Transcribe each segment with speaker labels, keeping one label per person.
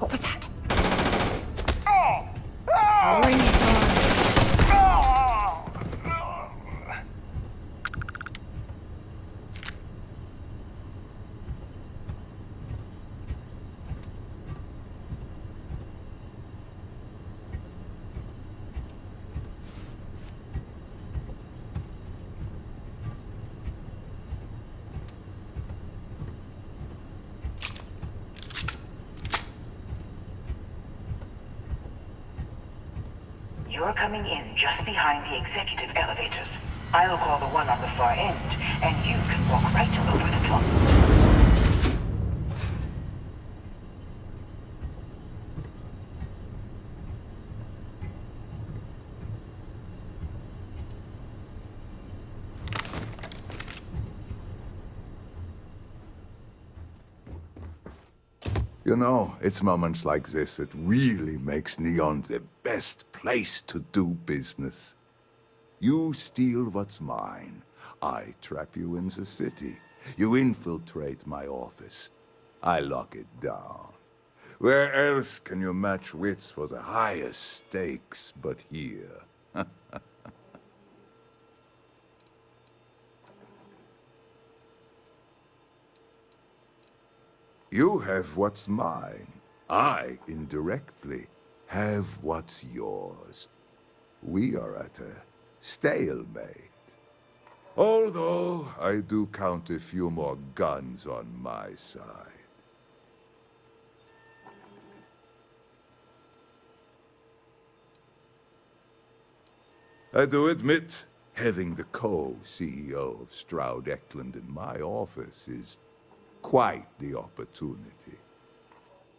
Speaker 1: What was that?
Speaker 2: Bring it on.
Speaker 3: You're coming in just behind the executive elevators. I'll call the one on the far end, and you can walk right over the top.
Speaker 4: You know, it's moments like this that really makes Neon the best place to do business. You steal what's mine. I trap you in the city. You infiltrate my office. I lock it down. Where else can you match wits for the highest stakes but here? You have what's mine. I, indirectly, have what's yours. We are at a stalemate. Although, I do count a few more guns on my side. I do admit, having the co-CEO of Stroud Eklund in my office is quite the opportunity.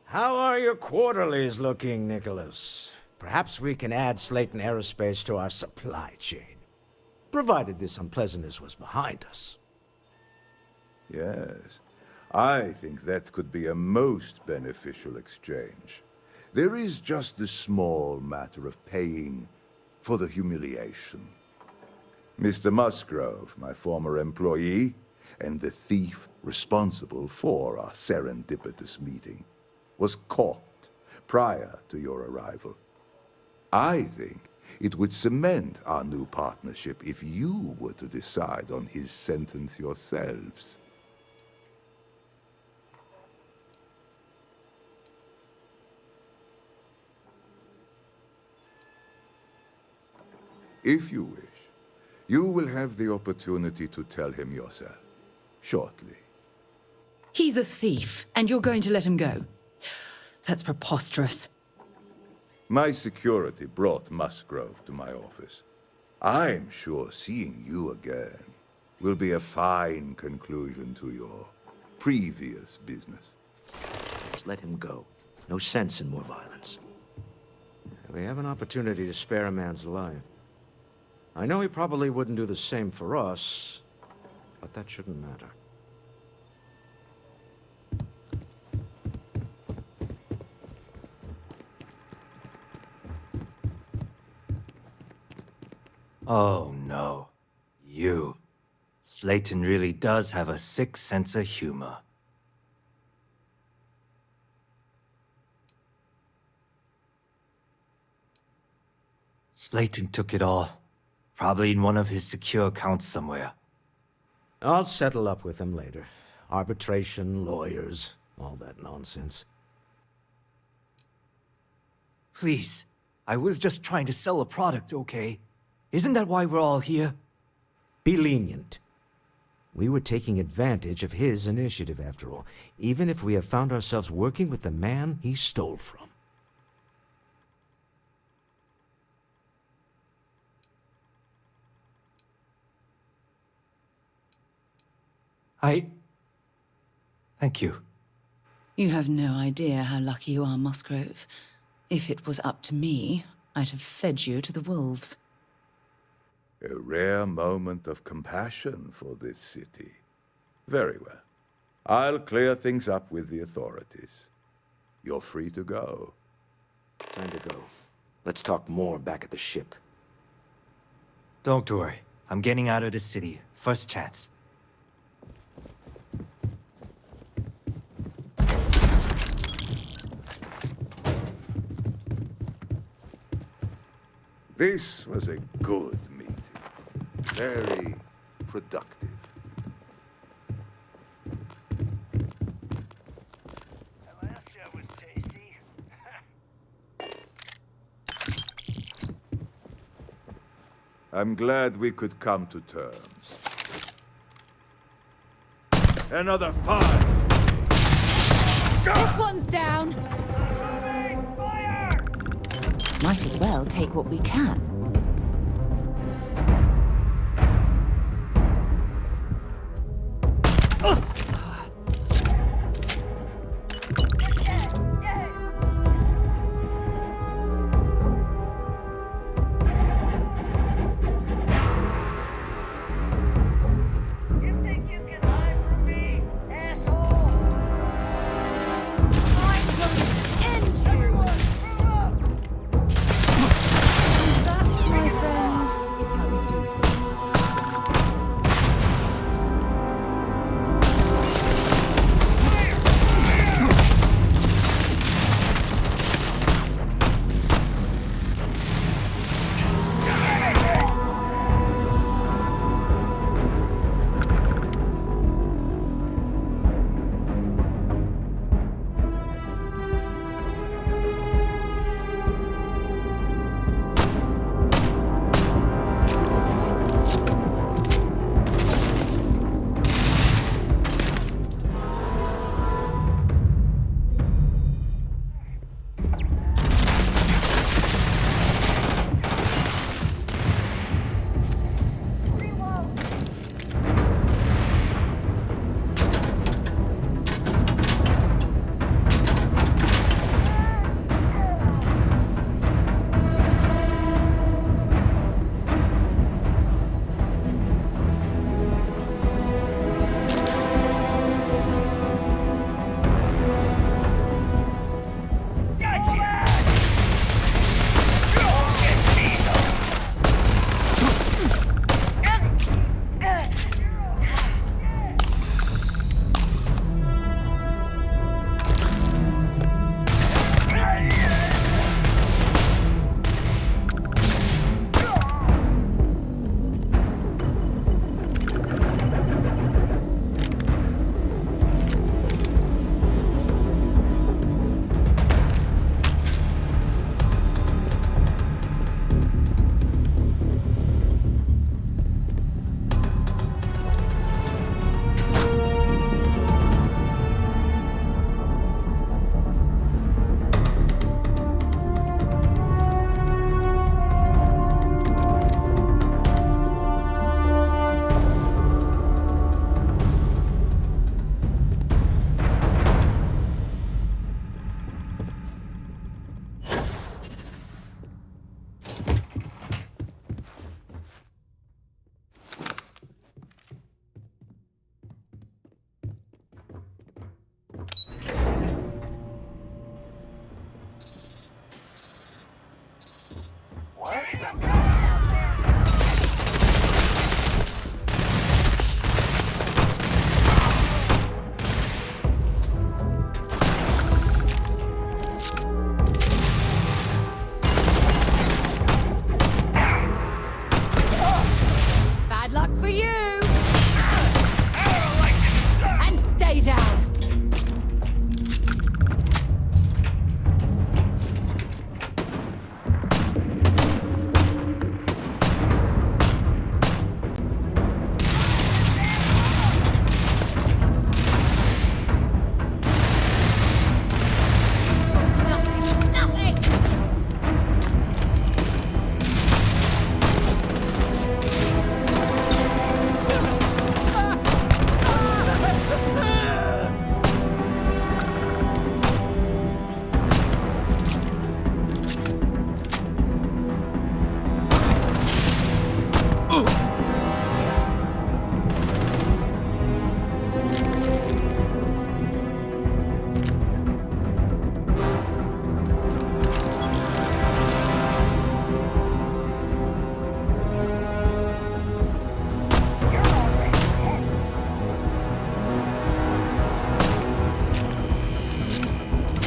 Speaker 5: How are your quarterlies looking, Nicholas? Perhaps we can add Slayton Aerospace to our supply chain, provided this unpleasantness was behind us.
Speaker 4: Yes, I think that could be a most beneficial exchange. There is just the small matter of paying for the humiliation. Mr. Musgrove, my former employee, and the thief responsible for our serendipitous meeting, was caught prior to your arrival. I think it would cement our new partnership if you were to decide on his sentence yourselves. If you wish, you will have the opportunity to tell him yourself, shortly.
Speaker 1: He's a thief, and you're going to let him go. That's preposterous.
Speaker 4: My security brought Musgrove to my office. I'm sure seeing you again will be a fine conclusion to your previous business.
Speaker 5: Just let him go. No sense in more violence. We have an opportunity to spare a man's life. I know he probably wouldn't do the same for us, but that shouldn't matter.
Speaker 6: Oh no. You. Slayton really does have a sick sense of humor. Slayton took it all. Probably in one of his secure accounts somewhere.
Speaker 5: I'll settle up with him later. Arbitration, lawyers, all that nonsense.
Speaker 6: Please. I was just trying to sell a product, okay? Isn't that why we're all here?
Speaker 5: Be lenient. We were taking advantage of his initiative, after all, even if we have found ourselves working with the man he stole from.
Speaker 6: Thank you.
Speaker 1: You have no idea how lucky you are, Musgrove. If it was up to me, I'd have fed you to the wolves.
Speaker 4: A rare moment of compassion for this city. Very well. I'll clear things up with the authorities. You're free to go.
Speaker 5: Time to go. Let's talk more back at the ship.
Speaker 6: Don't worry. I'm getting out of the city. First chance.
Speaker 4: This was a good meeting. Very productive.
Speaker 2: Last year was tasty.
Speaker 4: I'm glad we could come to terms. Another five!
Speaker 1: This one's down. Might as well take what we can.
Speaker 2: You think you can hide from me, asshole? I'm going to end you! Everyone, move up!
Speaker 1: That, my friend, is how we do things.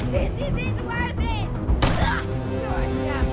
Speaker 2: This isn't worth it! You're dumb.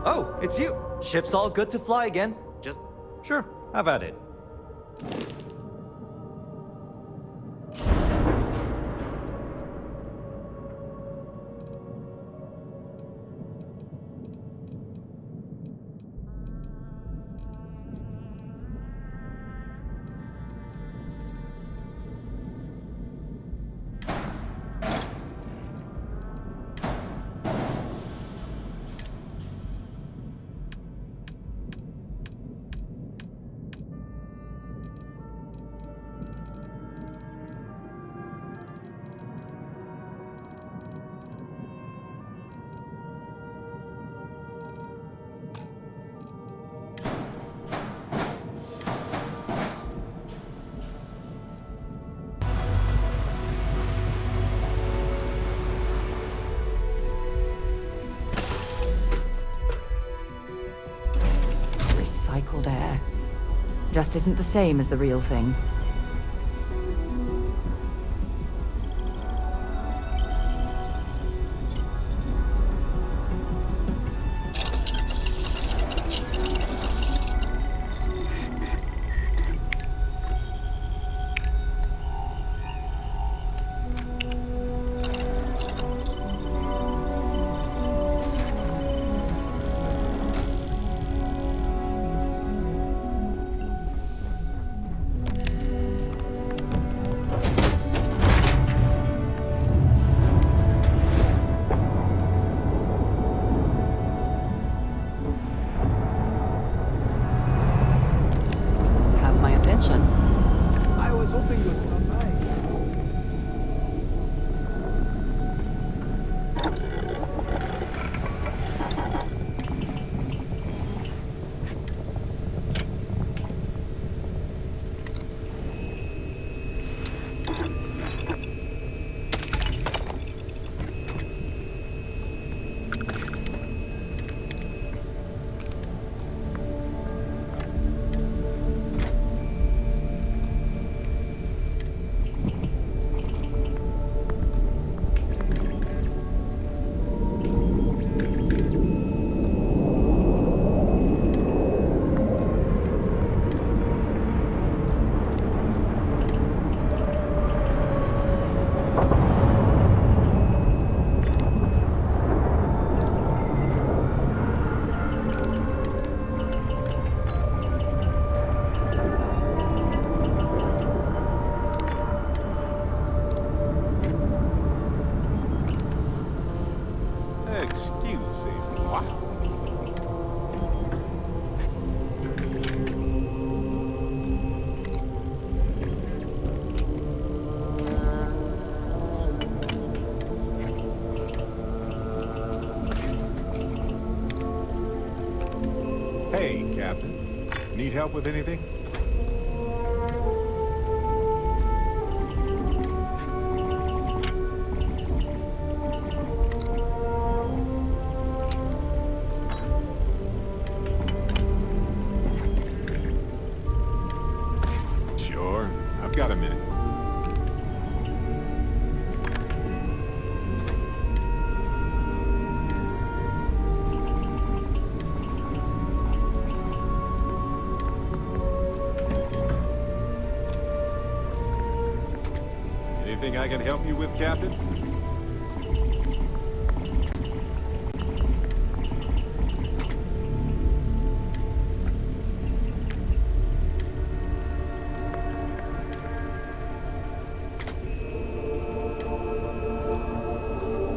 Speaker 6: Oh, it's you. Ship's all good to fly again. Just, sure, have at it.
Speaker 1: Recycled air. Just isn't the same as the real thing. Have my attention.
Speaker 7: I was hoping you'd stop by.
Speaker 8: Excusez-moi. Hey, Captain. Need help with anything? Sure. I've got a minute. Anything I can help you with, Captain?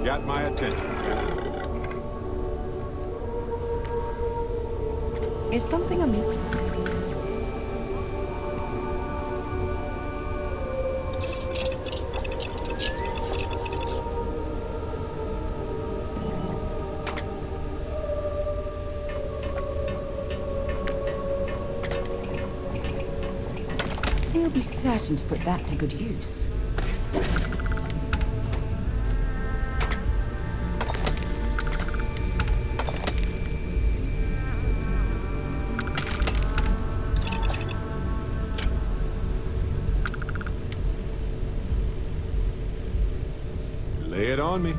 Speaker 8: Got my attention, Captain.
Speaker 1: Is something amiss? We'll be certain to put that to good use.
Speaker 8: Lay it on me.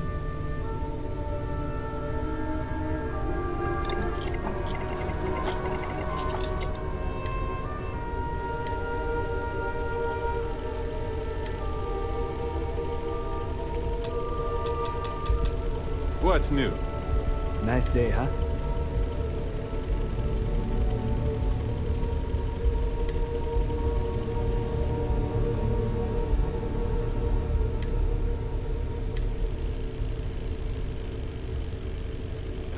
Speaker 8: What's new?
Speaker 7: Nice day, huh?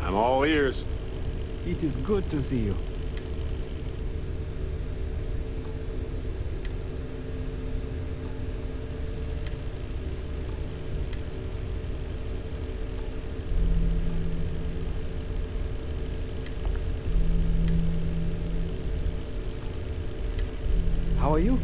Speaker 8: I'm all ears.
Speaker 7: It is good to see you. How are you?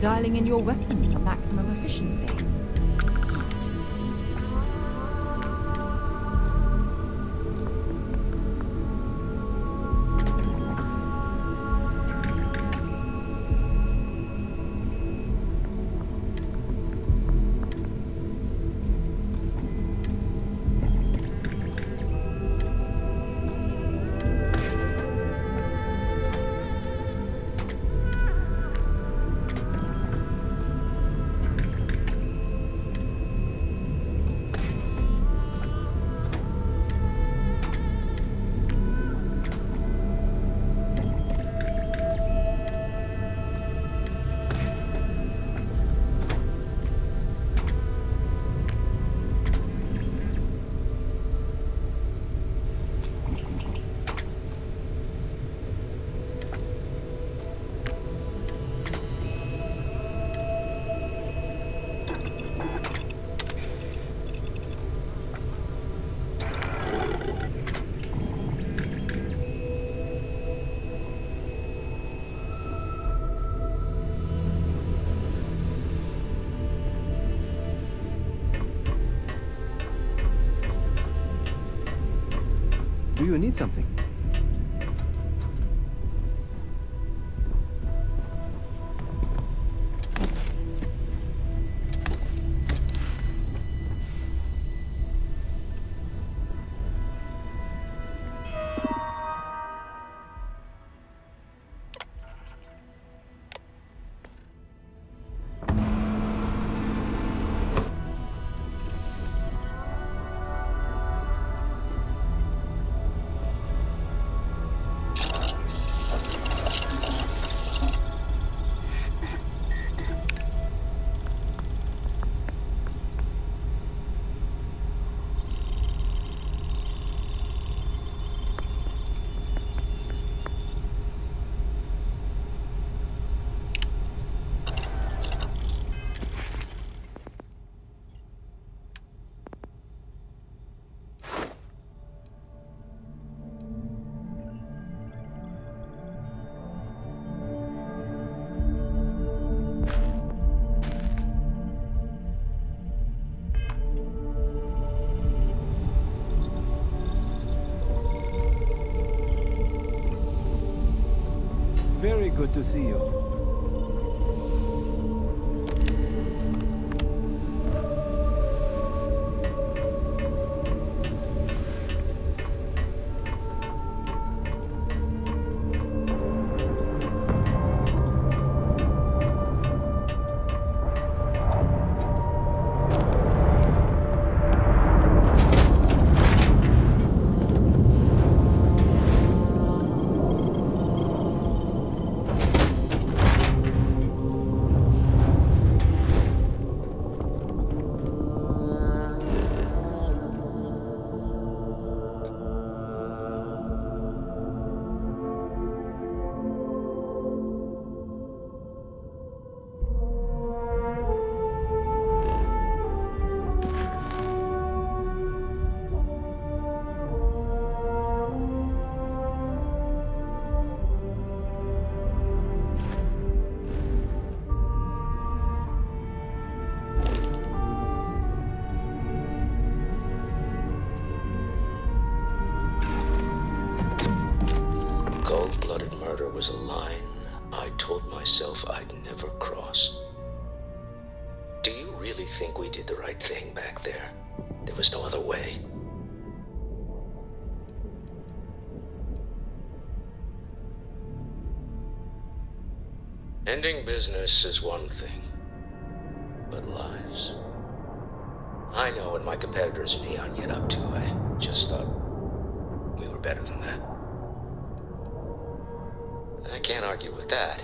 Speaker 1: Dialing in your weapon for maximum efficiency. Smart.
Speaker 7: Do you need something? Very good to see you.
Speaker 5: was a line I told myself I'd never cross. Do you really think we did the right thing back there? There was no other way. Ending business is one thing, but lives? I know what my competitors in Neon get up to. I just thought we were better than that. I can't argue with that.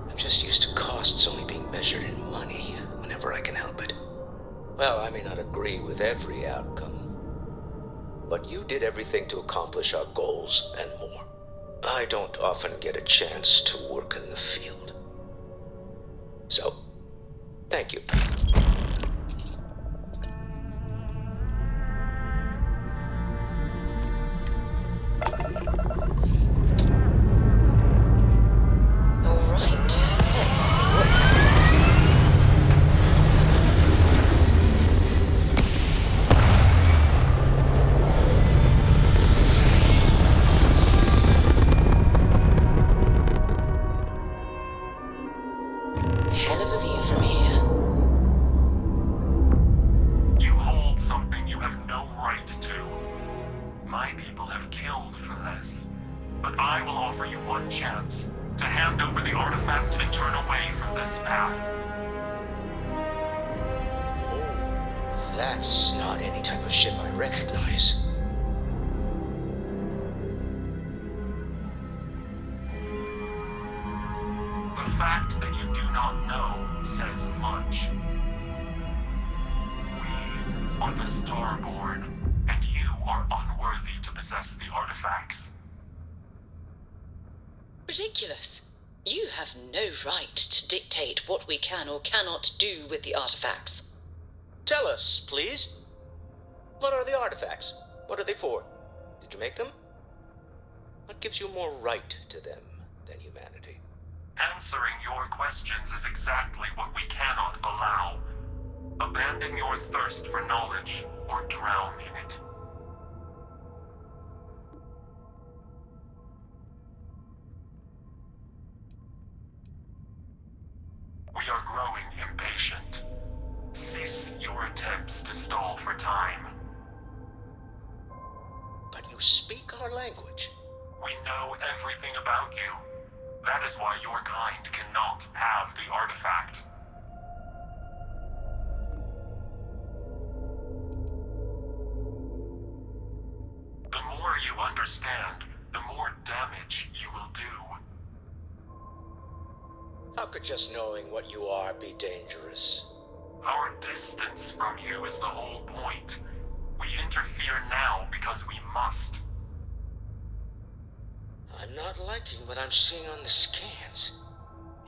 Speaker 5: I'm just used to costs only being measured in money whenever I can help it. Well, I may not agree with every outcome, but you did everything to accomplish our goals and more. I don't often get a chance to work in the field. So, thank you.
Speaker 1: All right, let's see what's happening. Hell of a view from here.
Speaker 9: You hold something you have no right to. My people have killed for this. But I will offer you one chance to hand over the artifact and turn away from this path.
Speaker 5: Oh, that's not any type of ship I recognize.
Speaker 9: The fact that you do not know says much. We are the Starborn, and you are unworthy to possess the artifacts.
Speaker 1: Ridiculous. You have no right to dictate what we can or cannot do with the artifacts.
Speaker 5: Tell us, please. What are the artifacts? What are they for? Did you make them? What gives you more right to them than humanity?
Speaker 9: Answering your questions is exactly what we cannot allow. Abandon your thirst for knowledge, or drown in it. We are growing impatient. Cease your attempts to stall for time.
Speaker 5: But you speak our language.
Speaker 9: We know everything about you. That is why your kind cannot have the artifact. The more you understand, the more damage you will do.
Speaker 5: How could just knowing what you are be dangerous?
Speaker 9: Our distance from you is the whole point. We interfere now because we must.
Speaker 5: I'm not liking what I'm seeing on the scans.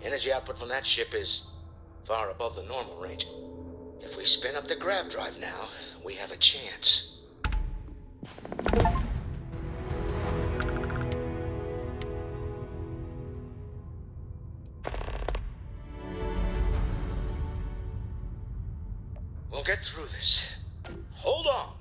Speaker 5: Energy output from that ship is far above the normal range. If we spin up the grav drive now, we have a chance. We'll get through this. Hold on.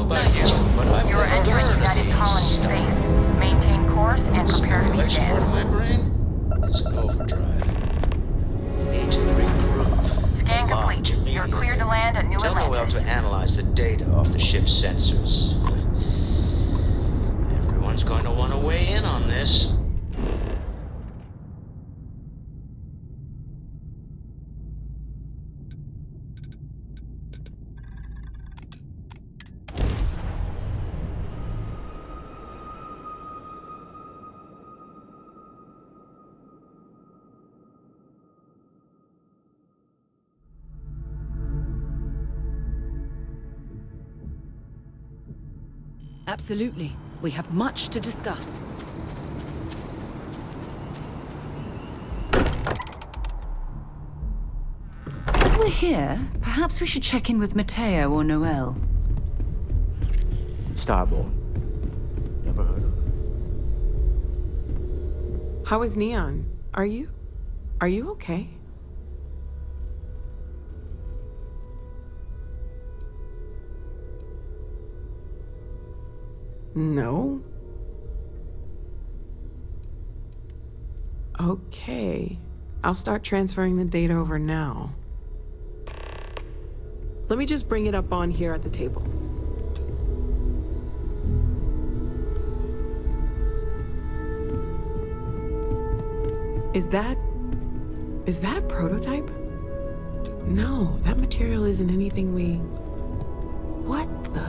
Speaker 1: Nice job.
Speaker 10: You are entering United Colony space. Maintain course and prepare to be
Speaker 5: Simulation part of my
Speaker 10: dead.
Speaker 5: brain is in overdrive. We need to regroup.
Speaker 10: Scan
Speaker 5: Lodge
Speaker 10: complete. You're
Speaker 5: immediately.
Speaker 10: cleared to land at New
Speaker 5: Tell Noel
Speaker 10: Atlantis.
Speaker 5: to analyze the data off the ship's sensors. Everyone's going to want to weigh in on this.
Speaker 1: Absolutely. We have much to discuss. While we're here, perhaps we should check in with Mateo or Noel.
Speaker 5: Starborn. Never heard of her.
Speaker 11: How is Neon? Are you okay? No? Okay. I'll start transferring the data over now. Let me just bring it up on here at the table. Is that a prototype? No, that material isn't anything we... What the...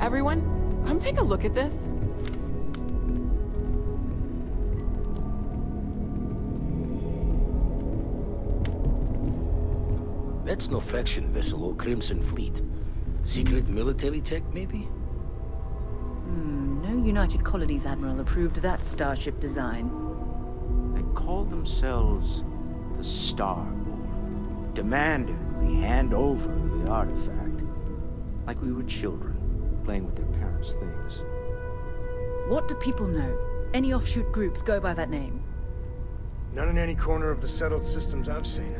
Speaker 11: Everyone, come take a look at this.
Speaker 12: That's no faction vessel or Crimson Fleet. Secret military tech, maybe?
Speaker 1: No United Colonies Admiral approved that starship design.
Speaker 5: They call themselves the Starborn, demanded we hand over the artifact, like we were children, playing with their parents' things.
Speaker 1: What do people know? Any offshoot groups go by that name?
Speaker 13: Not in any corner of the settled systems I've seen.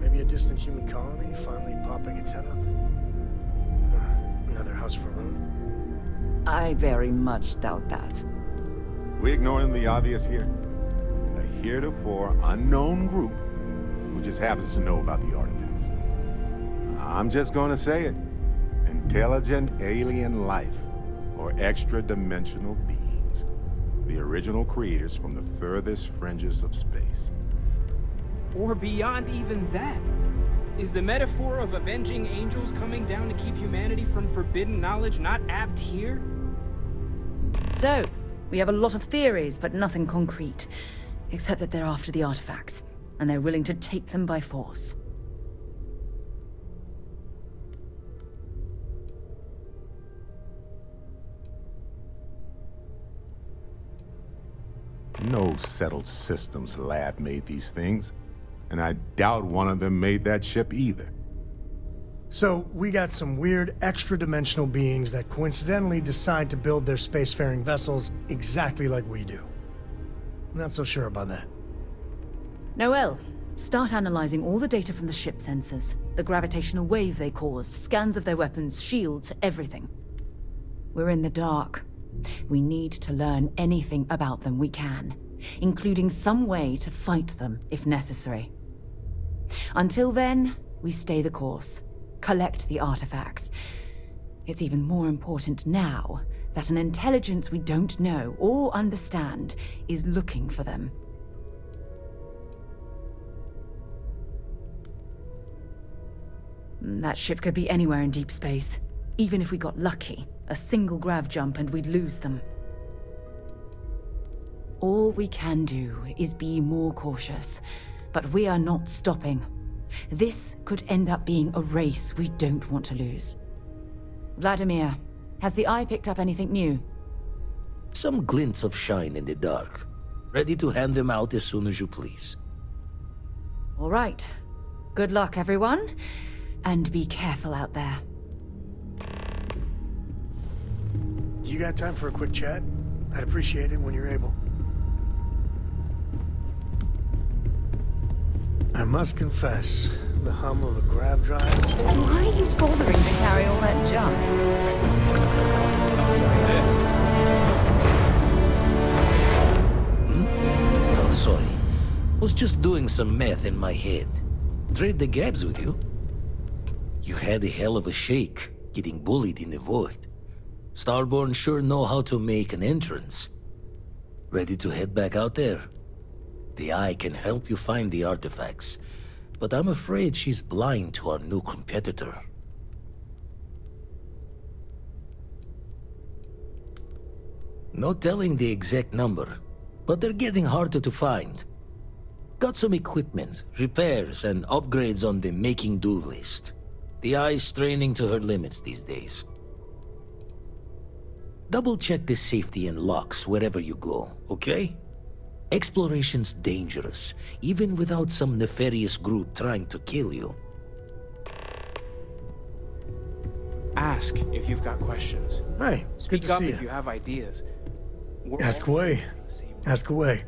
Speaker 13: Maybe a distant human colony finally popping its head up. Another house for Rune.
Speaker 1: I very much doubt that.
Speaker 8: We ignoring the obvious here? A heretofore unknown group who just happens to know about the artifacts. I'm just gonna say it. Intelligent alien life, or extra-dimensional beings. The original creators from the furthest fringes of space.
Speaker 14: Or beyond even that. Is the metaphor of avenging angels coming down to keep humanity from forbidden knowledge not apt here?
Speaker 1: So, we have a lot of theories, but nothing concrete. Except that they're after the artifacts, and they're willing to take them by force.
Speaker 8: No settled systems lab made these things, and I doubt one of them made that ship either.
Speaker 13: So, we got some weird extra-dimensional beings that coincidentally decide to build their spacefaring vessels exactly like we do. Not so sure about that.
Speaker 1: Noel, start analyzing all the data from the ship sensors. The gravitational wave they caused, scans of their weapons, shields, everything. We're in the dark. We need to learn anything about them we can, including some way to fight them if necessary. Until then, we stay the course, collect the artifacts. It's even more important now that an intelligence we don't know or understand is looking for them. That ship could be anywhere in deep space. Even if we got lucky, a single grav jump and we'd lose them. All we can do is be more cautious, but we are not stopping. This could end up being a race we don't want to lose. Vladimir, has the Eye picked up anything new?
Speaker 12: Some glints of shine in the dark. Ready to hand them out as soon as you please.
Speaker 1: All right. Good luck, everyone. And be careful out there.
Speaker 13: You got time for a quick chat? I'd appreciate it when you're able. I must confess, the hum of a grav drive...
Speaker 1: Why are you bothering to carry all that junk?
Speaker 7: Something like this.
Speaker 12: Oh, sorry. Was just doing some math in my head. Trade the grabs with you. You had a hell of a shake, getting bullied in the void. Starborn sure know how to make an entrance. Ready to head back out there? The Eye can help you find the artifacts, but I'm afraid she's blind to our new competitor. No telling the exact number, but they're getting harder to find. Got some equipment, repairs, and upgrades on the making-do list. The Eye's straining to her limits these days. double-check the safety and locks wherever you go, okay? Exploration's dangerous, even without some nefarious group trying to kill you.
Speaker 14: Ask if you've got questions.
Speaker 13: Hey, good
Speaker 14: Speak
Speaker 13: to
Speaker 14: up
Speaker 13: see
Speaker 14: if
Speaker 13: you.
Speaker 14: you have ideas. We're
Speaker 13: Ask
Speaker 14: all
Speaker 13: away.
Speaker 14: on the same-
Speaker 13: Ask away.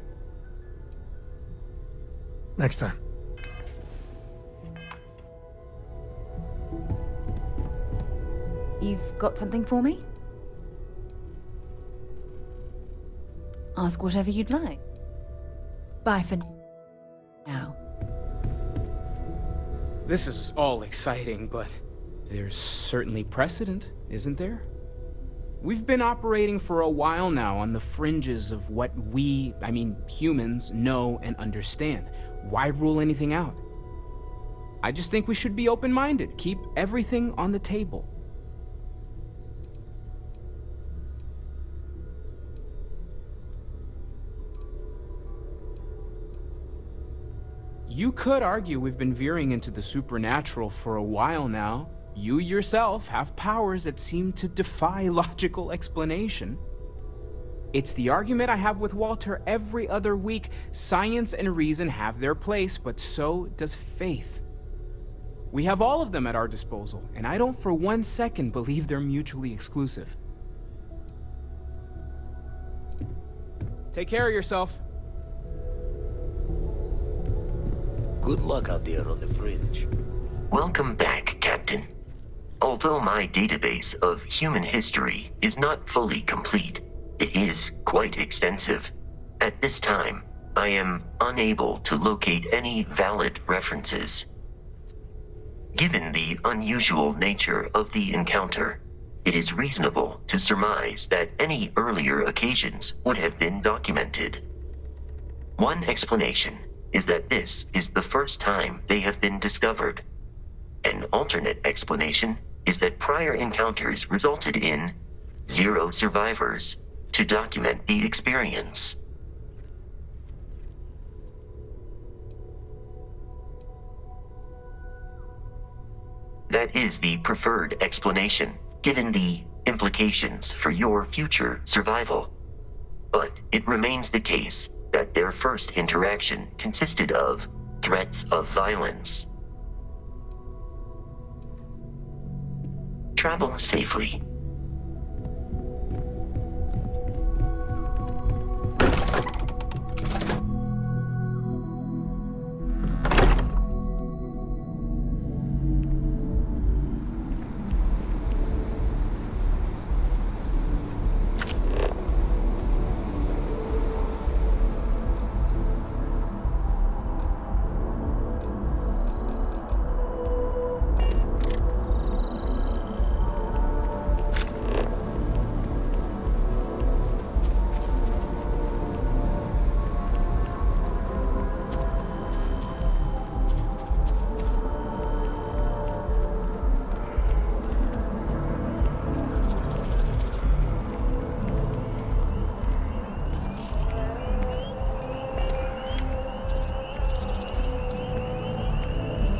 Speaker 13: Next time.
Speaker 1: You've got something for me? Ask whatever you'd like. Bye for now.
Speaker 14: This is all exciting, but there's certainly precedent, isn't there? We've been operating for a while now on the fringes of what humans, know and understand. Why rule anything out? I just think we should be open-minded, keep everything on the table. You could argue we've been veering into the supernatural for a while now. You yourself have powers that seem to defy logical explanation. It's the argument I have with Walter every other week. Science and reason have their place, but so does faith. We have all of them at our disposal, and I don't for 1 second believe they're mutually exclusive. Take care of yourself.
Speaker 12: Good luck out there on the fringe.
Speaker 15: Welcome back, Captain. Although my database of human history is not fully complete, it is quite extensive. At this time, I am unable to locate any valid references. Given the unusual nature of the encounter, it is reasonable to surmise that any earlier occasions would have been documented. One explanation is that this is the first time they have been discovered. An alternate explanation is that prior encounters resulted in 0 survivors to document the experience. That is the preferred explanation, given the implications for your future survival. But it remains the case that their first interaction consisted of threats of violence. Travel safely.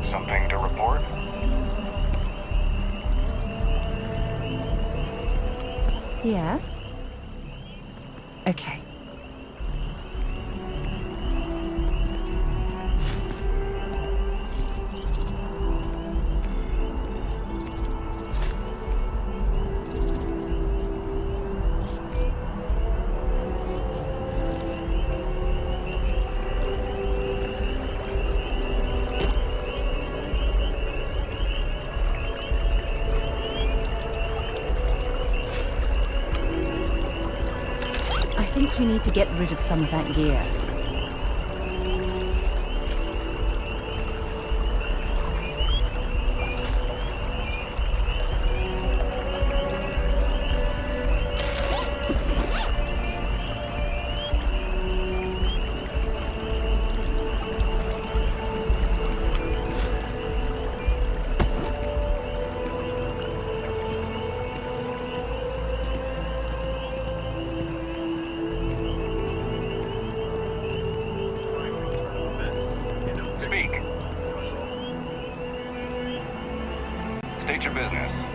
Speaker 16: Something to report?
Speaker 1: Yeah? Okay. I think you need to get rid of some of that gear.
Speaker 16: Speak. State your business.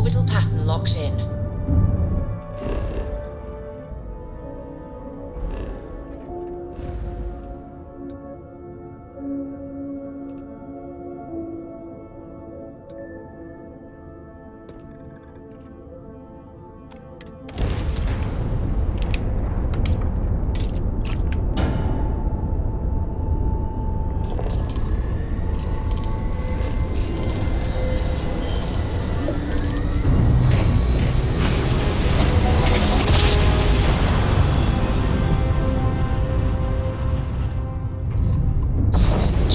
Speaker 17: orbital pattern locked in.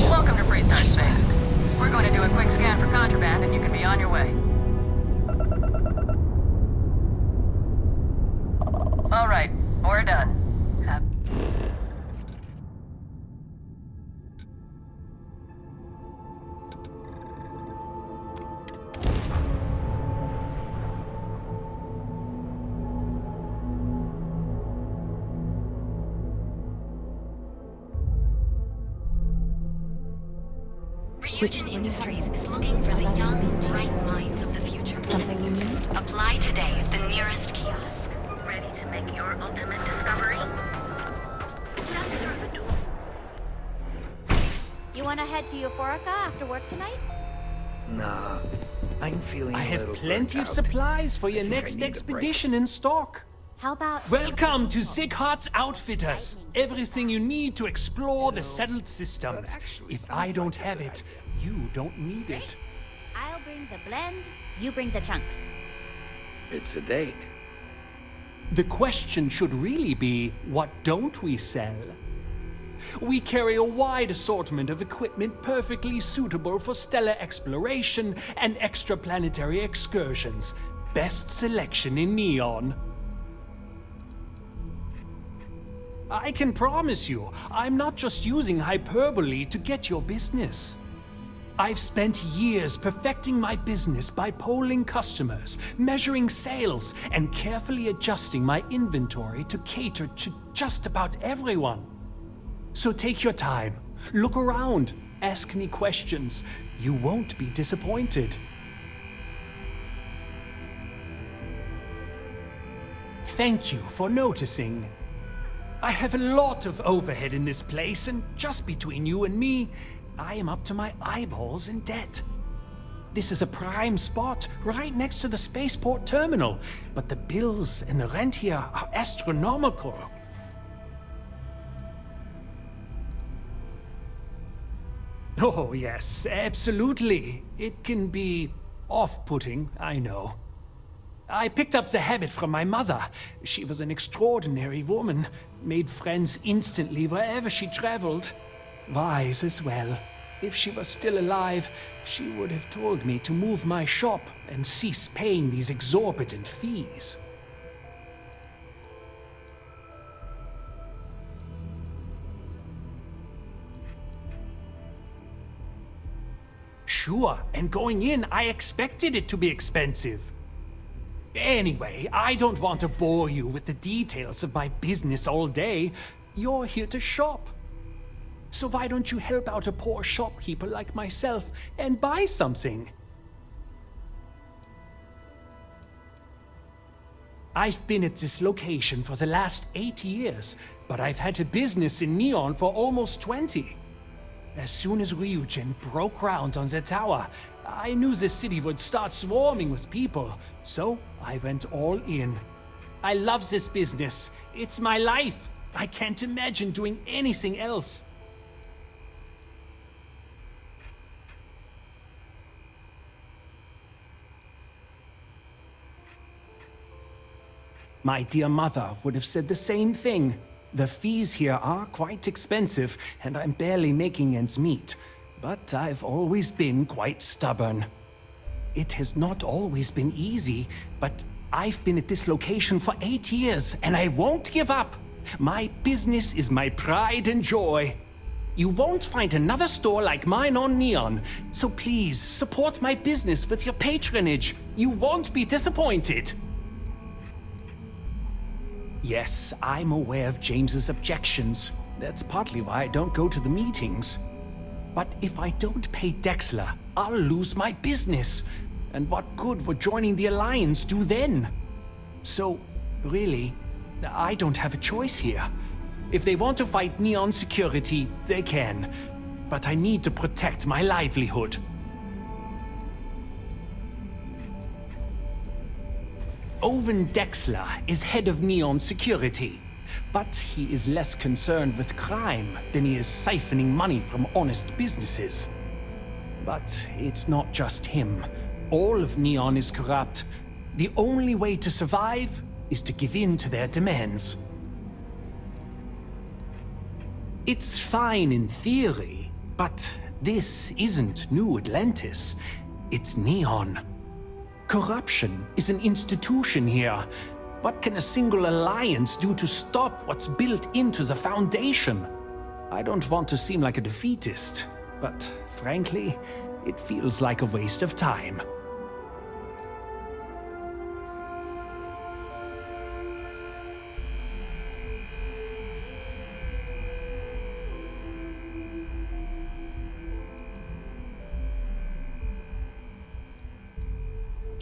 Speaker 10: Welcome to Freestyle Space. We're going to do a quick scan for contraband and you can be on your way. All right, we're done.
Speaker 18: Ryujin Industries is looking for the young, bright minds of the future.
Speaker 1: Something you need?
Speaker 18: Apply today at the nearest kiosk.
Speaker 2: Ready to make your ultimate discovery? Step through the door.
Speaker 19: You want to head to Euphorica after work tonight?
Speaker 6: Nah, I'm feeling
Speaker 20: I
Speaker 6: a
Speaker 20: have
Speaker 6: little
Speaker 20: plenty
Speaker 6: burnt
Speaker 20: of
Speaker 6: out.
Speaker 20: supplies for your
Speaker 6: think I
Speaker 20: next
Speaker 6: need a
Speaker 20: expedition in stock.
Speaker 19: How about...
Speaker 20: Welcome to Sighart's Outfitters. Everything you need to explore the settled systems. If I don't have it, you don't need it.
Speaker 19: I'll bring the blend, you bring the chunks.
Speaker 12: It's a date.
Speaker 20: The question should really be, what don't we sell? We carry a wide assortment of equipment perfectly suitable for stellar exploration and extraplanetary excursions. Best selection in Neon. I can promise you, I'm not just using hyperbole to get your business. I've spent years perfecting my business by polling customers, measuring sales, and carefully adjusting my inventory to cater to just about everyone. So take your time, look around, ask me questions. You won't be disappointed. Thank you for noticing. I have a lot of overhead in this place, and just between you and me, I am up to my eyeballs in debt. This is a prime spot, right next to the spaceport terminal, but the bills and the rent here are astronomical. Oh, yes, absolutely. It can be off-putting, I know. I picked up the habit from my mother. She was an extraordinary woman, made friends instantly wherever she traveled. Wise as well. If she was still alive, she would have told me to move my shop and cease paying these exorbitant fees. Sure, and going in, I expected it to be expensive. Anyway, I don't want to bore you with the details of my business all day. You're here to shop. So why don't you help out a poor shopkeeper like myself and buy something? I've been at this location for the last 8 years, but I've had a business in Neon for almost 20. As soon as Ryujin broke ground on the tower, I knew the city would start swarming with people, so I went all in. I love this business. It's my life. I can't imagine doing anything else. My dear mother would have said the same thing. The fees here are quite expensive, and I'm barely making ends meet. But I've always been quite stubborn. It has not always been easy, but I've been at this location for 8 years, and I won't give up. My business is my pride and joy. You won't find another store like mine on Neon, so please support my business with your patronage. You won't be disappointed. Yes, I'm aware of James's objections. That's partly why I don't go to the meetings. But if I don't pay Dexler, I'll lose my business. And what good would joining the Alliance do then? So, really, I don't have a choice here. If they want to fight Neon security, they can. But I need to protect my livelihood. Owen Dexler is head of Neon security. But he is less concerned with crime than he is siphoning money from honest businesses. But it's not just him. All of Neon is corrupt. The only way to survive is to give in to their demands. It's fine in theory, but this isn't New Atlantis. It's Neon. Corruption is an institution here. What can a single alliance do to stop what's built into the foundation? I don't want to seem like a defeatist, but frankly, it feels like a waste of time.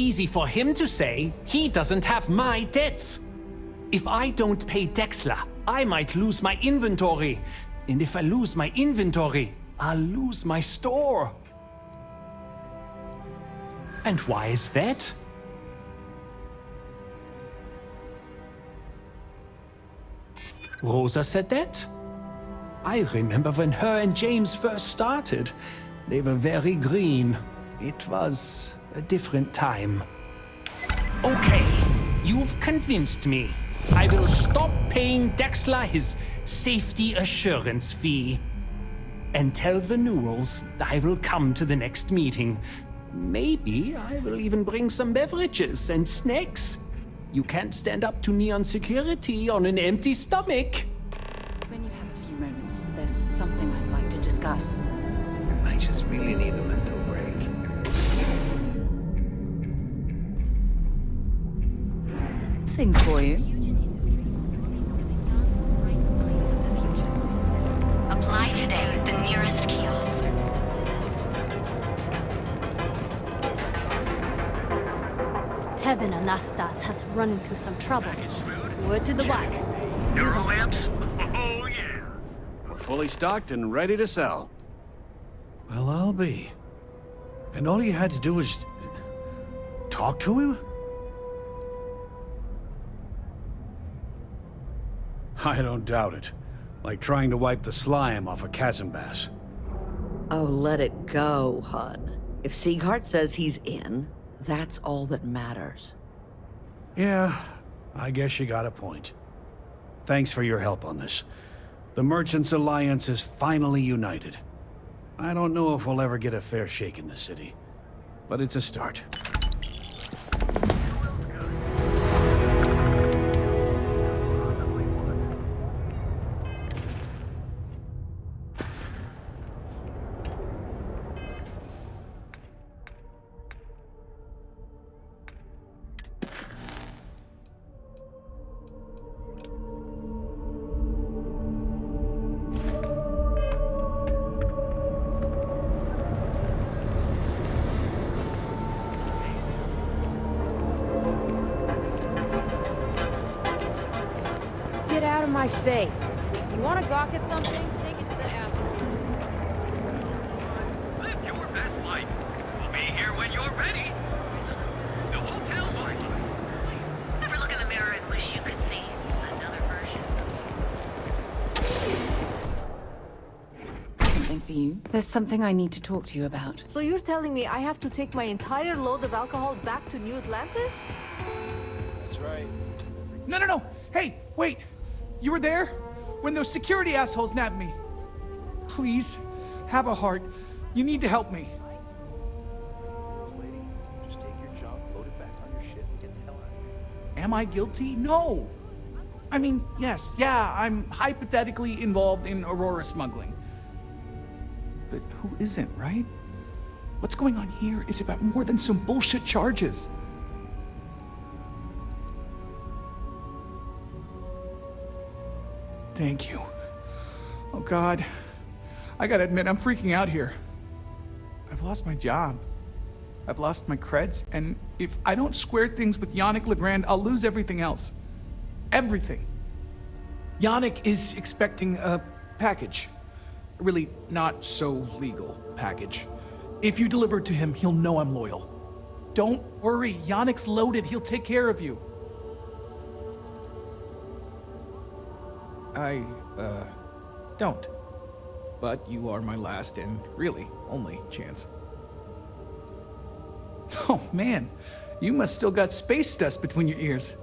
Speaker 20: Easy for him to say, he doesn't have my debts. If I don't pay Dexler, I might lose my inventory. And if I lose my inventory, I'll lose my store. And why is that? Rosa said that? I remember when her and James first started. They were very green. It was a different time. Okay, you've convinced me. I will stop paying Dexler his safety assurance fee. And tell the Newells I will come to the next meeting. Maybe I will even bring some beverages and snacks. You can't stand up to Neon security on an empty stomach.
Speaker 1: When you have a few moments, there's something I'd like to discuss.
Speaker 12: I just really need a mental break.
Speaker 1: Things for you.
Speaker 18: Apply today at the nearest kiosk.
Speaker 17: Tevin Anastas has run into some trouble. Word to the wise.
Speaker 16: Neuro lamps? Oh, yeah.
Speaker 21: We're fully stocked and ready to sell.
Speaker 22: Well, I'll be. And all you had to do was talk to him? I don't doubt it. Like trying to wipe the slime off a chasm bass.
Speaker 23: Oh, let it go, hun. If Sieghart says he's in, that's all that matters.
Speaker 22: Yeah, I guess you got a point. Thanks for your help on this. The Merchants Alliance is finally united. I don't know if we'll ever get a fair shake in the city, but it's a start.
Speaker 24: Get out of my face. You want to gawk at something? Take it to the apple.
Speaker 16: Live your best life. We'll be here when you're ready. The hotel boy.
Speaker 18: Ever look in the mirror and wish you could see another version?
Speaker 1: Something for you. There's something I need to talk to you about.
Speaker 24: So you're telling me I have to take my entire load of alcohol back to New Atlantis?
Speaker 21: That's right.
Speaker 25: No. Hey, wait. You were there? When those security assholes nabbed me. Please, have a heart. You need to help me.
Speaker 21: Lady, just take your junk, load it back on your ship, and get the hell out of here.
Speaker 25: Am I guilty? No. I mean, yes, yeah, I'm hypothetically involved in Aurora smuggling. But who isn't, right? What's going on here is about more than some bullshit charges. Thank you. Oh, God. I gotta admit, I'm freaking out here. I've lost my job. I've lost my creds, and if I don't square things with Yannick Legrand, I'll lose everything else. Everything. Yannick is expecting a package. A really not so legal package. If you deliver it to him, he'll know I'm loyal. Don't worry, Yannick's loaded. He'll take care of you. I, don't. But you are my last and really only chance. Oh man, you must still got space dust between your ears.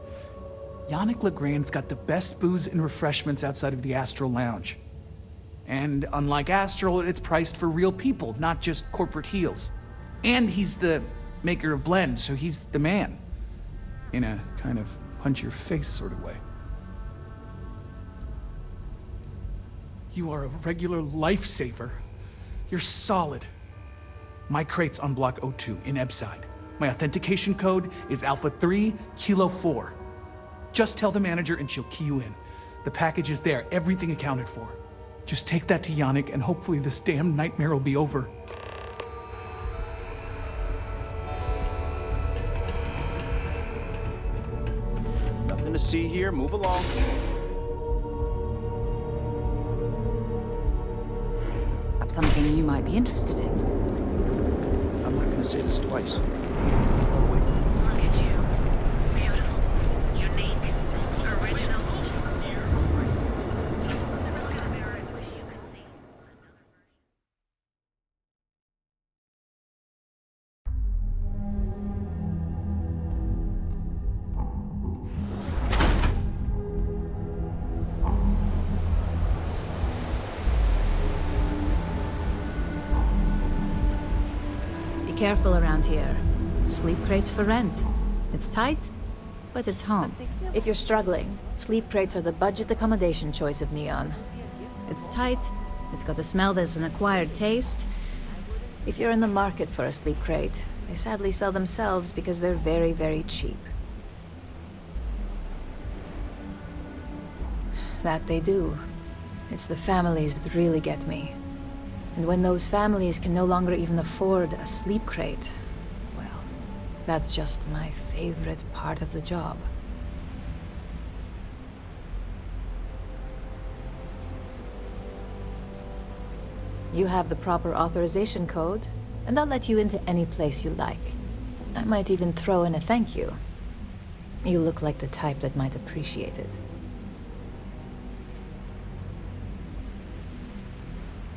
Speaker 25: Yannick Legrand's got the best booze and refreshments outside of the Astral Lounge. And unlike Astral, it's priced for real people, not just corporate heels. And he's the maker of blends, so he's the man. In a kind of punch-your-face sort of way. You are a regular lifesaver. You're solid. My crate's on Block 02 in Ebside. My authentication code is Alpha 3 Kilo 4. Just tell the manager and she'll key you in. The package is there, everything accounted for. Just take that to Yannick and hopefully this damn nightmare will be over.
Speaker 21: Nothing to see here. Move along.
Speaker 1: Perhaps something you might be interested in.
Speaker 21: I'm not going to say this twice.
Speaker 10: Look at you. Beautiful. Unique. Original.
Speaker 1: Careful around here. Sleep crates for rent. It's tight, but it's home. If you're struggling, sleep crates are the budget accommodation choice of Neon. It's tight, it's got a smell that's an acquired taste. If you're in the market for a sleep crate, they sadly sell themselves because they're very, very cheap. That they do. It's the families that really get me. And when those families can no longer even afford a sleep crate, well, that's just my favorite part of the job. You have the proper authorization code, and I'll let you into any place you like. I might even throw in a thank you. You look like the type that might appreciate it.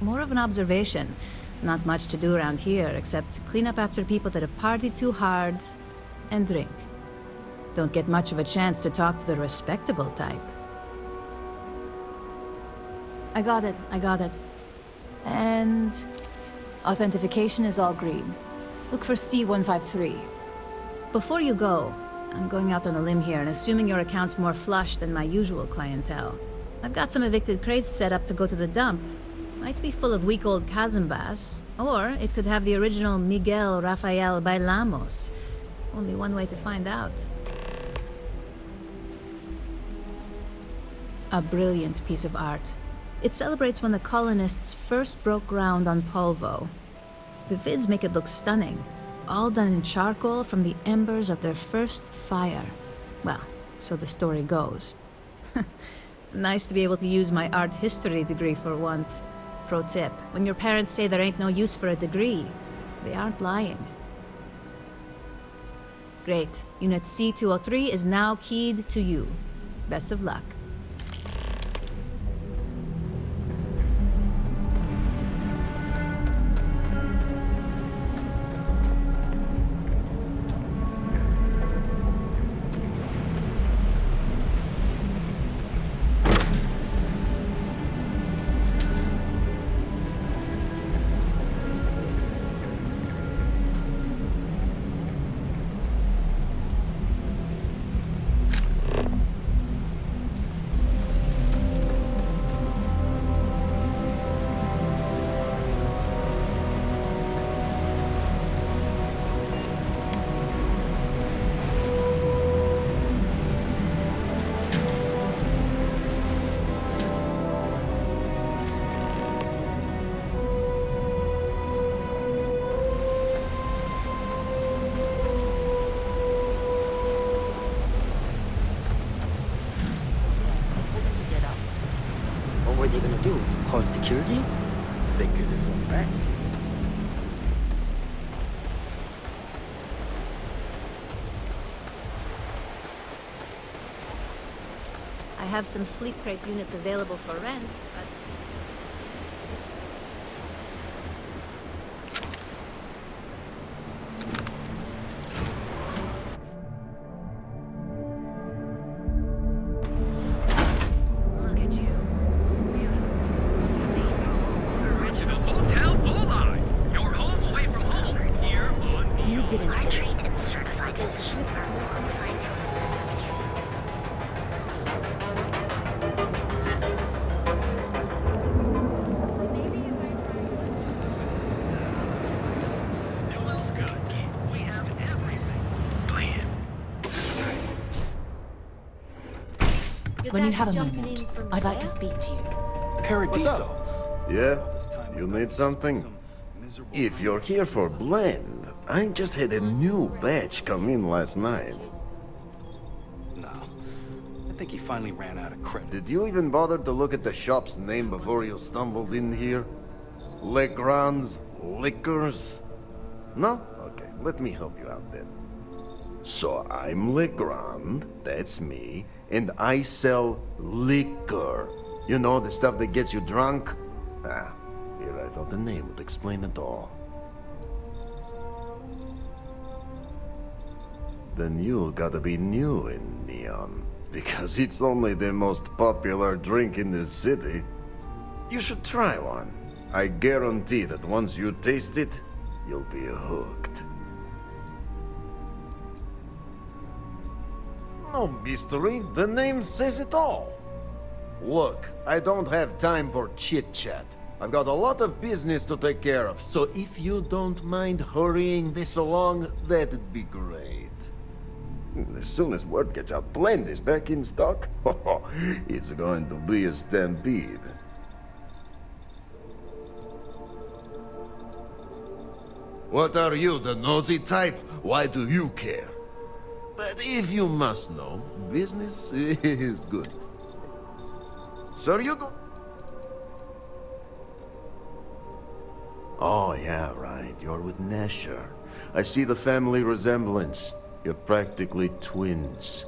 Speaker 1: More of an observation. Not much to do around here, except clean up after people that have partied too hard and drink. Don't get much of a chance to talk to the respectable type. I got it. And authentication is all green. Look for C153. Before you go, I'm going out on a limb here and assuming your account's more flush than my usual clientele. I've got some evicted crates set up to go to the dump. Might be full of week-old Kazambas, or it could have the original Miguel Rafael Bailamos. Only one way to find out. A brilliant piece of art. It celebrates when the colonists first broke ground on Polvo. The vids make it look stunning, all done in charcoal from the embers of their first fire. Well, so the story goes. Nice to be able to use my art history degree for once. Pro tip, when your parents say there ain't no use for a degree, they aren't lying. Great. Unit C203 is now keyed to you. Best of luck.
Speaker 3: are they gonna do? Call security?
Speaker 21: They could have fallen back.
Speaker 19: I have some sleep crate units available for rent, but... You didn't hit. But there's a good
Speaker 1: When you have a moment, I'd like to speak to you.
Speaker 4: Paradiso. Yeah? You need something? If you're here for blend, I just had a new batch come in last night.
Speaker 21: No. I think he finally ran out of credit.
Speaker 4: Did you even bother to look at the shop's name before you stumbled in here? Legrand's Liquors? No? Okay, let me help you out then. So I'm Legrand, that's me, and I sell liquor. You know, the stuff that gets you drunk? Ah, here I thought the name would explain it all. Then you gotta be new in Neon, because it's only the most popular drink in the city. You should try one. I guarantee that once you taste it, you'll be hooked. No mystery, the name says it all. Look, I don't have time for chit-chat. I've got a lot of business to take care of, so if you don't mind hurrying this along, that'd be great. As soon as word gets out Blend is back in stock, it's going to be a stampede. What are you, the nosy type? Why do you care? But if you must know, business is good. So you go. Oh, yeah, right. You're with Nesher. I see the family resemblance. You're practically twins.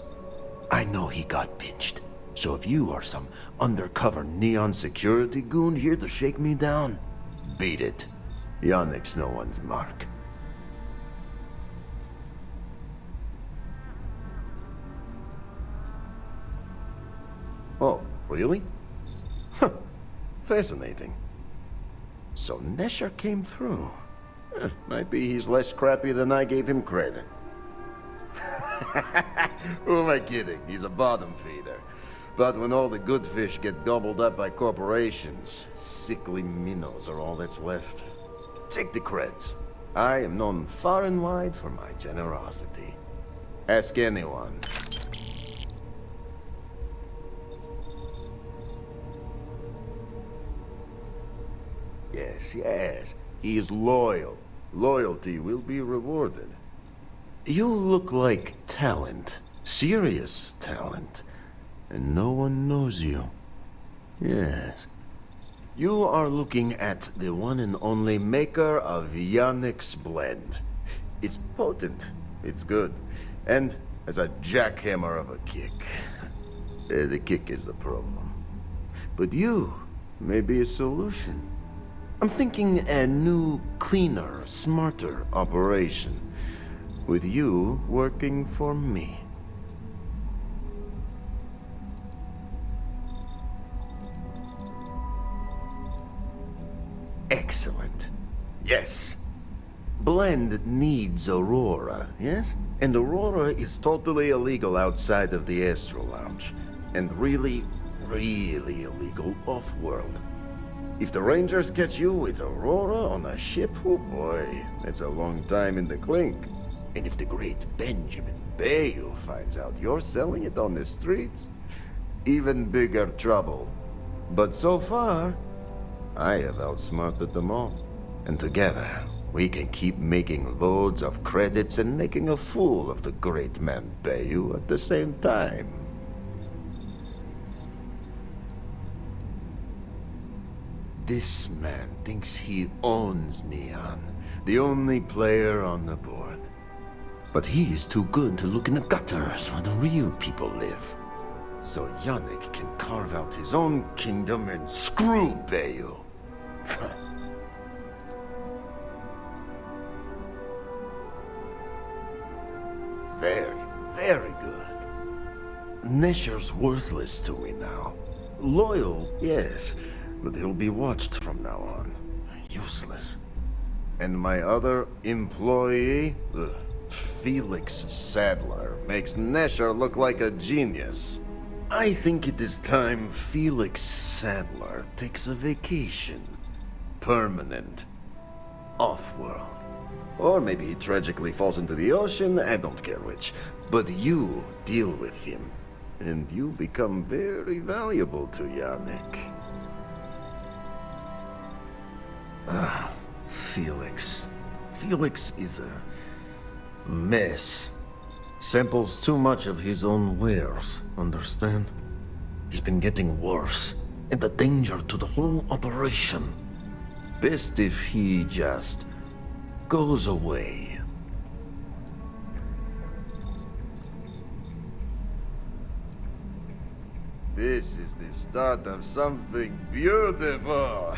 Speaker 4: I know he got pinched. So if you are some undercover Neon security goon here to shake me down, beat it. Yannick's no one's mark. Oh, really? Huh. Fascinating. So Nesher came through. Might be he's less crappy than I gave him credit. Who am I kidding? He's a bottom feeder. But when all the good fish get gobbled up by corporations, sickly minnows are all that's left. Take the creds. I am known far and wide for my generosity. Ask anyone. Yes, yes. He is loyal. Loyalty will be rewarded. You look like talent. Serious talent. And no one knows you. Yes. You are looking at the one and only maker of Yannick's blend. It's potent. It's good. And has a jackhammer of a kick. The kick is the problem. But you may be a solution. I'm thinking a new, cleaner, smarter operation. With you working for me. Excellent. Yes. Blend needs Aurora, yes? And Aurora is totally illegal outside of the Astro Lounge. And really, really illegal off-world. If the Rangers catch you with Aurora on a ship, oh boy, that's a long time in the clink. And if the great Benjamin Bayou finds out you're selling it on the streets, even bigger trouble. But so far, I have outsmarted them all. And together, we can keep making loads of credits and making a fool of the great man Bayou at the same time. This man thinks he owns Neon, the only player on the board. But he is too good to look in the gutters where the real people live. So Yannick can carve out his own kingdom and screw Bayu. Very, very good. Nesher's worthless to me now. Loyal, yes, but he'll be watched from now on. Useless. And my other employee, Felix Sadler, makes Nesher look like a genius. I think it is time Felix Sadler takes a vacation. Permanent. Off-world. Or maybe he tragically falls into the ocean, I don't care which. But you deal with him, and you become very valuable to Yannick. Felix. Felix is a mess. Samples too much of his own wares, understand? He's been getting worse, and a danger to the whole operation. Best if he just goes away. This is the start of something beautiful.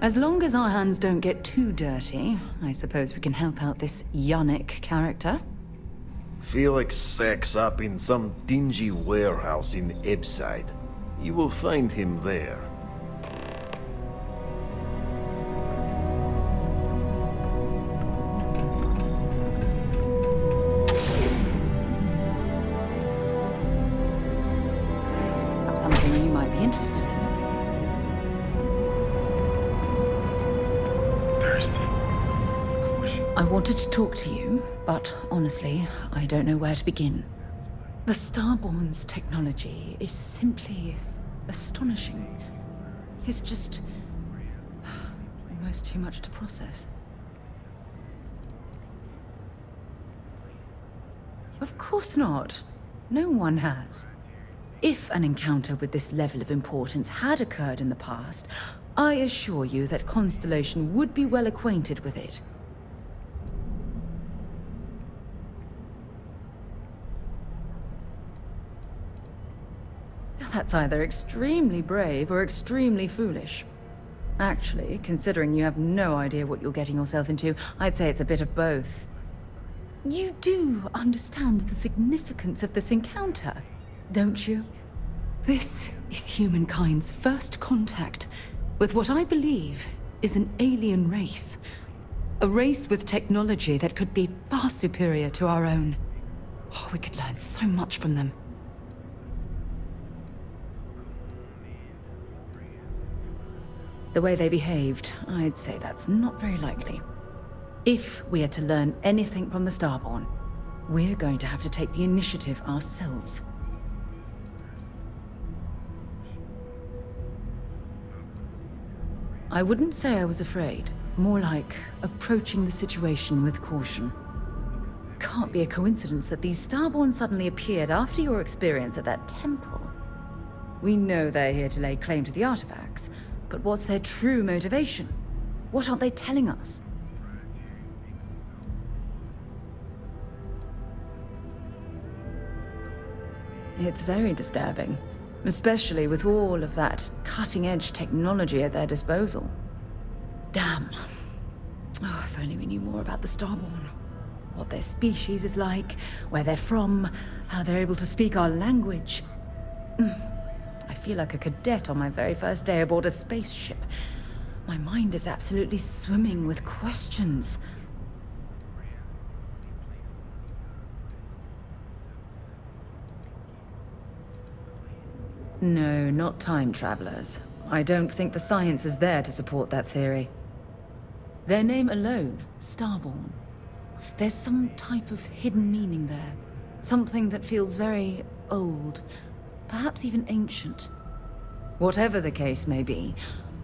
Speaker 1: As long as our hands don't get too dirty, I suppose we can help out this Yannick character.
Speaker 4: Felix sacks up in some dingy warehouse in Ebside. You will find him there.
Speaker 1: Something you might be interested in. I wanted to talk to you, but honestly, I don't know where to begin. The Starborn's technology is simply astonishing. It's just almost too much to process. Of course not. No one has. If an encounter with this level of importance had occurred in the past, I assure you that Constellation would be well acquainted with it. That's either extremely brave or extremely foolish. Actually, considering you have no idea what you're getting yourself into, I'd say it's a bit of both. You do understand the significance of this encounter, don't you? This is humankind's first contact with what I believe is an alien race. A race with technology that could be far superior to our own. Oh, we could learn so much from them. The way they behaved, I'd say that's not very likely. If we are to learn anything from the Starborn, we're going to have to take the initiative ourselves. I wouldn't say I was afraid, more like approaching the situation with caution. Can't be a coincidence that these Starborn suddenly appeared after your experience at that temple. We know they're here to lay claim to the artifacts, but what's their true motivation? What aren't they telling us? It's very disturbing, especially with all of that cutting-edge technology at their disposal. Damn. Oh, if only we knew more about the Starborn. What their species is like, where they're from, how they're able to speak our language. I feel like a cadet on my very first day aboard a spaceship. My mind is absolutely swimming with questions. No, not time travelers. I don't think the science is there to support that theory. Their name alone, Starborn. There's some type of hidden meaning there. Something that feels very old, perhaps even ancient. Whatever the case may be,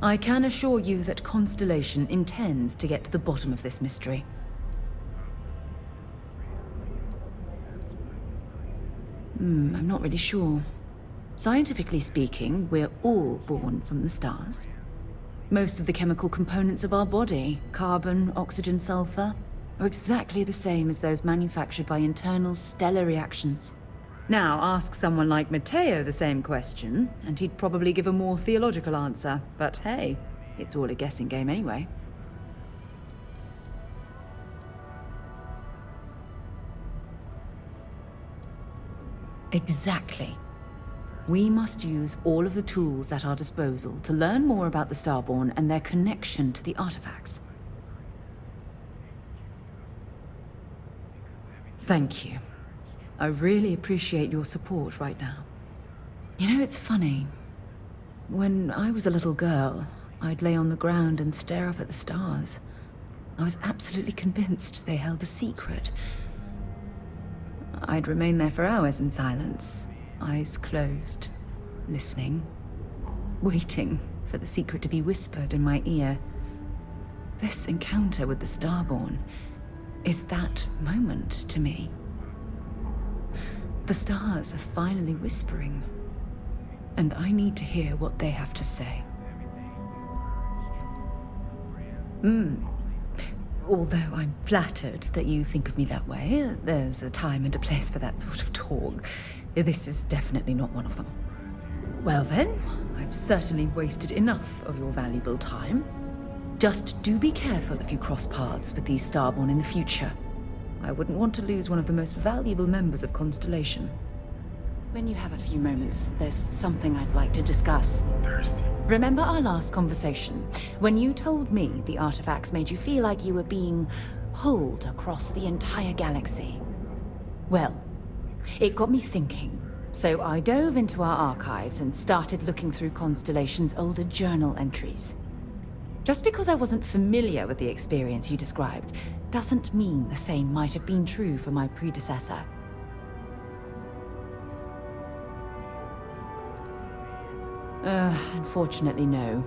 Speaker 1: I can assure you that Constellation intends to get to the bottom of this mystery. I'm not really sure. Scientifically speaking, we're all born from the stars. Most of the chemical components of our body, carbon, oxygen, sulfur, are exactly the same as those manufactured by internal stellar reactions. Now, ask someone like Matteo the same question, and he'd probably give a more theological answer. But hey, it's all a guessing game anyway. Exactly. We must use all of the tools at our disposal to learn more about the Starborn and their connection to the artifacts. Thank you. I really appreciate your support right now. You know, it's funny. When I was a little girl, I'd lay on the ground and stare up at the stars. I was absolutely convinced they held a secret. I'd remain there for hours in silence, eyes closed, listening, waiting for the secret to be whispered in my ear. This encounter with the Starborn is that moment to me. The stars are finally whispering, and I need to hear what they have to say. Although I'm flattered that you think of me that way, there's a time and a place for that sort of talk. This is definitely not one of them. Well then, I've certainly wasted enough of your valuable time. Just do be careful if you cross paths with these Starborn in the future. I wouldn't want to lose one of the most valuable members of Constellation. When you have a few moments, there's something I'd like to discuss. Remember our last conversation, when you told me the artifacts made you feel like you were being pulled across the entire galaxy? Well, it got me thinking, so I dove into our archives and started looking through Constellation's older journal entries. Just because I wasn't familiar with the experience you described, doesn't mean the same might have been true for my predecessor. Unfortunately, no.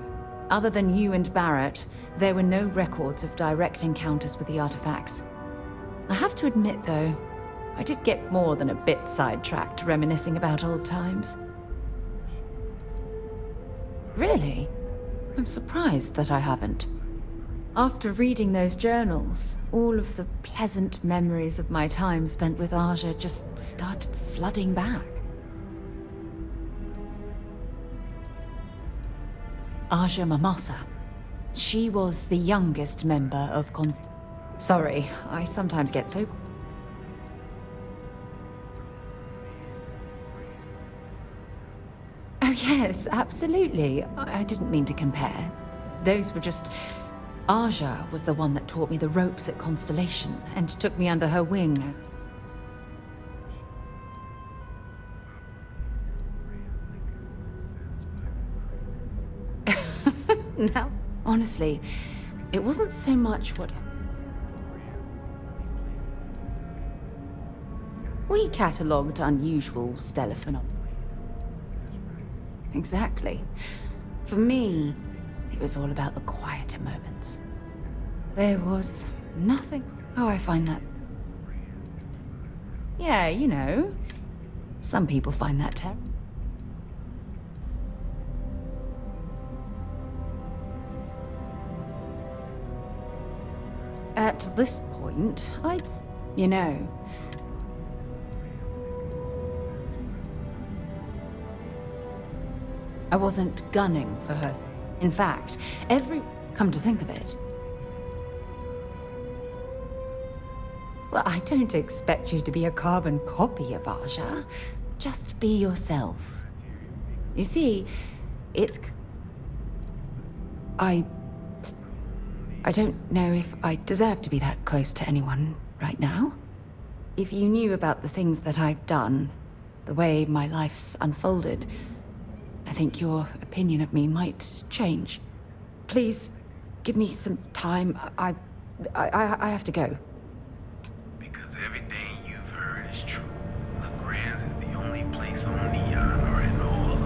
Speaker 1: Other than you and Barrett, there were no records of direct encounters with the artifacts. I have to admit, though, I did get more than a bit sidetracked reminiscing about old times. Really? I'm surprised that I haven't. After reading those journals, all of the pleasant memories of my time spent with Aja just started flooding back. Aja Mamasa. She was the youngest member of Sorry, I sometimes get so... Oh yes, absolutely. I didn't mean to compare. Those were just... Aja was the one that taught me the ropes at Constellation and took me under her wing as... Now, honestly, it wasn't so much what... We catalogued unusual stellar phenomena. Exactly. For me, it was all about the quieter moments. There was nothing... Oh, I find that... Yeah, you know, some people find that terrible. At this point, you know... I wasn't gunning for her. In fact, come to think of it... Well, I don't expect you to be a carbon copy of Aja. Just be yourself. You see, I don't know if I deserve to be that close to anyone right now. If you knew about the things that I've done, the way my life's unfolded, I think your opinion of me might change. Please, give me some time. I have to go.